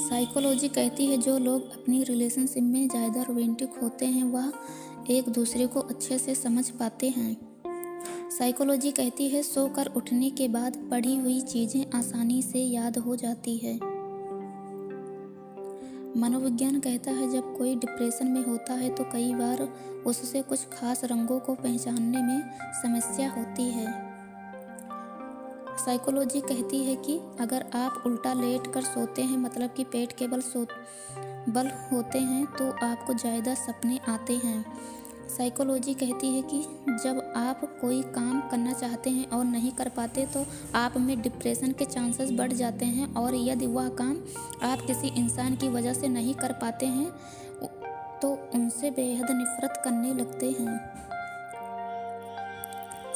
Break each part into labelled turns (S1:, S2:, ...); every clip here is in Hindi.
S1: साइकोलॉजी कहती है जो लोग अपनी रिलेशनशिप में ज़्यादा रोमांटिक होते हैं वह एक दूसरे को अच्छे से समझ पाते हैं। साइकोलॉजी कहती है सोकर उठने के बाद पढ़ी हुई चीज़ें आसानी से याद हो जाती है। मनोविज्ञान कहता है जब कोई डिप्रेशन में होता है तो कई बार उससे कुछ खास रंगों को पहचानने में समस्या होती है। साइकोलॉजी कहती है कि अगर आप उल्टा लेट कर सोते हैं मतलब कि पेट के बल होते हैं तो आपको ज़्यादा सपने आते हैं। साइकोलॉजी कहती है कि जब आप कोई काम करना चाहते हैं और नहीं कर पाते तो आप में डिप्रेशन के चांसेस बढ़ जाते हैं और यदि वह काम आप किसी इंसान की वजह से नहीं कर पाते हैं तो उनसे बेहद नफरत करने लगते हैं।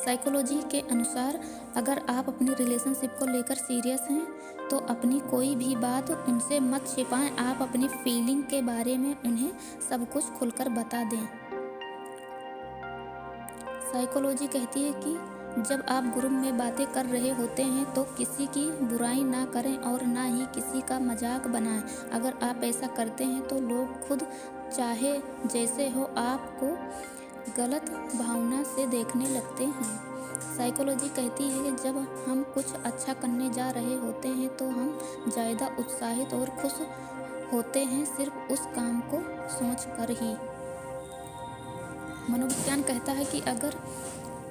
S1: साइकोलॉजी के अनुसार अगर आप अपनी रिलेशनशिप को लेकर सीरियस हैं तो अपनी कोई भी बात उनसे मत छिपाएं, आप अपनी फीलिंग के बारे में उन्हें सब कुछ खुलकर बता दें। साइकोलॉजी कहती है कि जब आप ग्रुप में बातें कर रहे होते हैं तो किसी की बुराई ना करें और ना ही किसी का मजाक बनाएं। अगर आप ऐसा करते हैं तो लोग खुद चाहे जैसे हो आपको गलत भावना से देखने लगते हैं। साइकोलॉजी कहती है कि जब हम कुछ अच्छा करने जा रहे होते हैं तो हम ज़्यादा उत्साहित और खुश होते हैं सिर्फ उस काम को सोच कर ही। मनोविज्ञान कहता है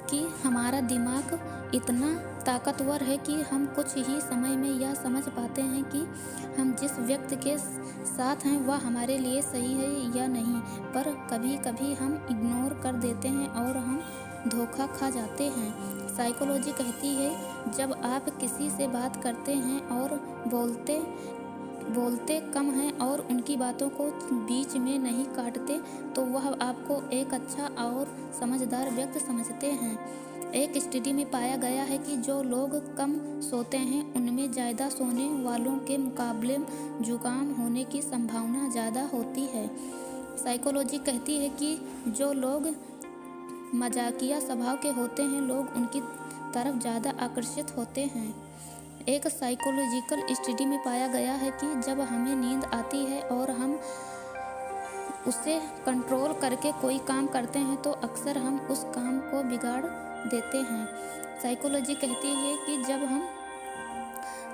S1: कि हमारा दिमाग इतना ताकतवर है कि हम कुछ ही समय में यह समझ पाते हैं कि हम जिस व्यक्ति के साथ हैं वह हमारे लिए सही है या नहीं, पर कभी कभी हम इग्नोर कर देते हैं और हम धोखा खा जाते हैं। साइकोलॉजी कहती है जब आप किसी से बात करते हैं और बोलते कम हैं और उनकी बातों को बीच में नहीं काटते तो वह आपको एक अच्छा और समझदार व्यक्ति समझते हैं। एक स्टडी में पाया गया है कि जो लोग कम सोते हैं उनमें ज़्यादा सोने वालों के मुकाबले जुकाम होने की संभावना ज़्यादा होती है। साइकोलॉजी कहती है कि जो लोग मजाकिया स्वभाव के होते हैं लोग उनकी तरफ ज़्यादा आकर्षित होते हैं। एक साइकोलॉजिकल स्टडी में पाया गया है कि जब हमें नींद आती है और हम उसे कंट्रोल करके कोई काम करते हैं तो अक्सर हम उस काम को बिगाड़ देते हैं। साइकोलॉजी कहती है कि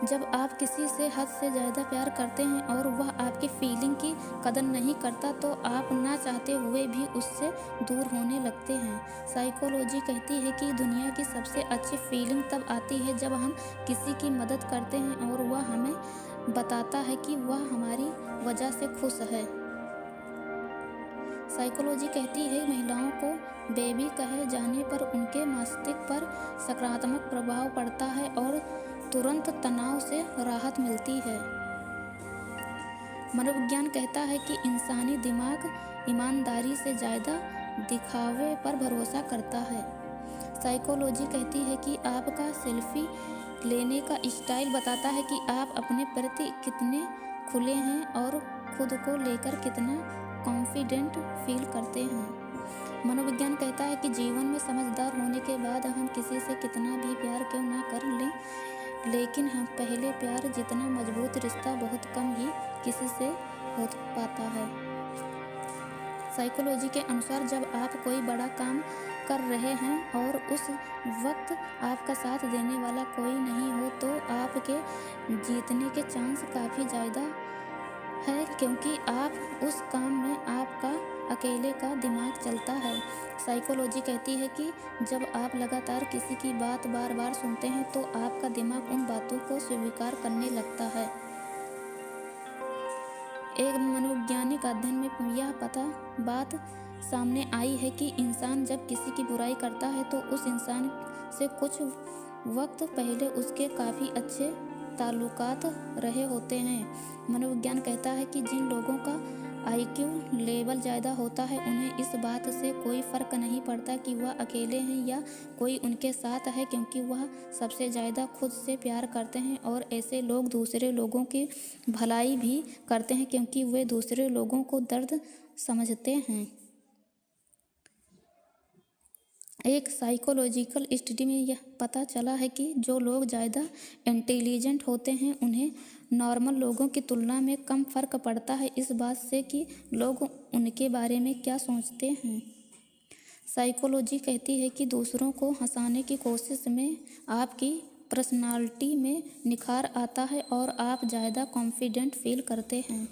S1: जब आप किसी से हद से ज़्यादा प्यार करते हैं और वह आपकी फीलिंग की कदर नहीं करता तो आप ना चाहते हुए भी उससे दूर होने लगते हैं। साइकोलॉजी कहती है कि दुनिया की सबसे अच्छी फीलिंग तब आती है जब हम किसी की मदद करते हैं और वह हमें बताता है कि वह हमारी वजह से खुश है। साइकोलॉजी कहती है महिलाओं को बेबी कहे जाने पर उनके मस्तिष्क पर सकारात्मक प्रभाव पड़ता है और तुरंत तनाव से राहत मिलती है। मनोविज्ञान कहता है कि इंसानी दिमाग ईमानदारी से ज़्यादा दिखावे पर भरोसा करता है। साइकोलॉजी कहती है कि आपका सेल्फी लेने का स्टाइल बताता है कि आप अपने प्रति कितने खुले हैं और खुद को लेकर कितना कॉन्फिडेंट फील करते हैं। मनोविज्ञान कहता है कि जीवन में समझदार होने के बाद हम किसी से कितना भी प्यार क्यों ना कर लें, लेकिन हम पहले प्यार जितना मजबूत रिश्ता बहुत कम ही किसी से हो पाता है। साइकोलॉजी के अनुसार जब आप कोई बड़ा काम कर रहे हैं और उस वक्त आपका साथ देने वाला कोई नहीं हो तो आपके जीतने के चांस काफ़ी ज़्यादा है क्योंकि आप उस काम में आपका अकेले का दिमाग चलता है। साइकोलॉजी कहती है कि जब आप लगातार किसी की बात बार बार सुनते हैं तो आपका दिमाग उन बातों को स्वीकार करने लगता है। एक मनोवैज्ञानिक अध्ययन में यह बात सामने आई है कि इंसान जब किसी की बुराई करता है तो उस इंसान से कुछ वक्त पहले उसके काफ़ी अच्छे ताल्लुकात रहे होते हैं। मनोविज्ञान कहता है कि जिन लोगों का IQ लेवल ज़्यादा होता है उन्हें इस बात से कोई फ़र्क नहीं पड़ता कि वह अकेले हैं या कोई उनके साथ है क्योंकि वह सबसे ज़्यादा खुद से प्यार करते हैं और ऐसे लोग दूसरे लोगों की भलाई भी करते हैं क्योंकि वे दूसरे लोगों को दर्द समझते हैं। एक साइकोलॉजिकल स्टडी में यह पता चला है कि जो लोग ज़्यादा इंटेलिजेंट होते हैं उन्हें नॉर्मल लोगों की तुलना में कम फ़र्क पड़ता है इस बात से कि लोग उनके बारे में क्या सोचते हैं। साइकोलॉजी कहती है कि दूसरों को हंसाने की कोशिश में आपकी पर्सनालिटी में निखार आता है और आप ज़्यादा कॉन्फिडेंट फील करते हैं।